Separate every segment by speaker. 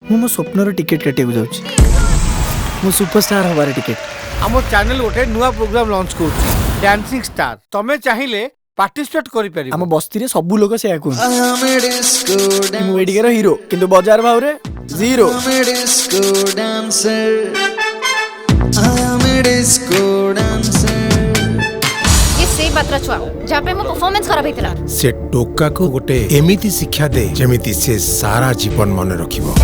Speaker 1: मो स्वप्नर टिकेट काटिया जाऊँ मो सुपरस्टार हबार टिकेट
Speaker 2: आम चैनल गोटे नुआ प्रोग्राम लॉन्च कर डांसिंग स्टार तमें चाहिए पार्टिसिपेट करि परिबो।
Speaker 1: आम बस्ती रे सब लोग से मुडिकर हीरो किंतु बाजार भाव रे जीरो।
Speaker 3: ये से बात्रा छुआ जहाँ पे मो परफॉर्मेंस खराब होइतिला
Speaker 4: से टोका को गोटे एमिति शिक्षा दे जेमिति से सारा जीवन मन रखिबो।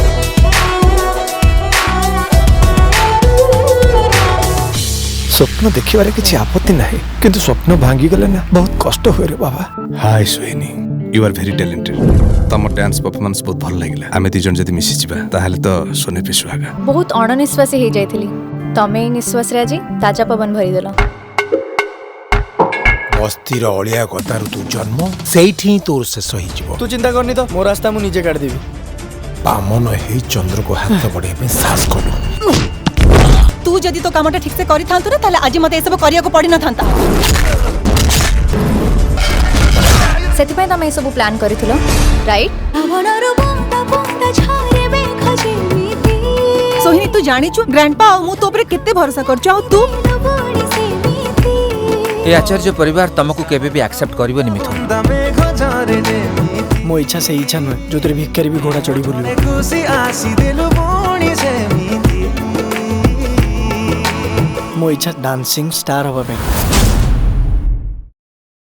Speaker 1: स्वप्न देखिबारे किछि आपत्ति नाही किंतु स्वप्न भांगी गले ना बहुत कष्ट होय रे बाबा।
Speaker 4: हाय सोहिनी यू आर वेरी टैलेंटेड। तम डांस परफॉर्मेंस बहुत भल लागिला। आमे दी जन जदी मिसि जिबा ताहाले तो सोने पे सुहागा।
Speaker 3: बहुत अणनिश्वासी हे जाइथिली तमे निश्वास रे आजी ताजा पवन भरी देला।
Speaker 4: बस्तीर अलिया कतारु तू जन्म सेठी तोर शेष होई जिवो।
Speaker 1: तू चिंता करनी तो मो रास्ता मु निजे काट देबी।
Speaker 4: बामन हे चंद्र को हाथ बढ़े पे साहस करो।
Speaker 5: तू जदि तो कामटा ठीक से करि थांतु रे ताले आज मते ए सब करिया को पड़ी न थांता।
Speaker 3: सेति पय तमे सब प्लान करिथिलो राइट।
Speaker 5: सोहिनी तू जानि छु ग्रैंडपा आ मु तो ऊपर केते भरोसा करछु आ तू
Speaker 6: ए आचार्य परिवार तुमको केबे भी एक्सेप्ट करिवो मिथुन।
Speaker 1: मो इच्छा से इच्छा न जो तेरे भिखारी भी घोड़ा चढ़ी बोलियो। मो इच्छा डांसिंग स्टार हवा पे।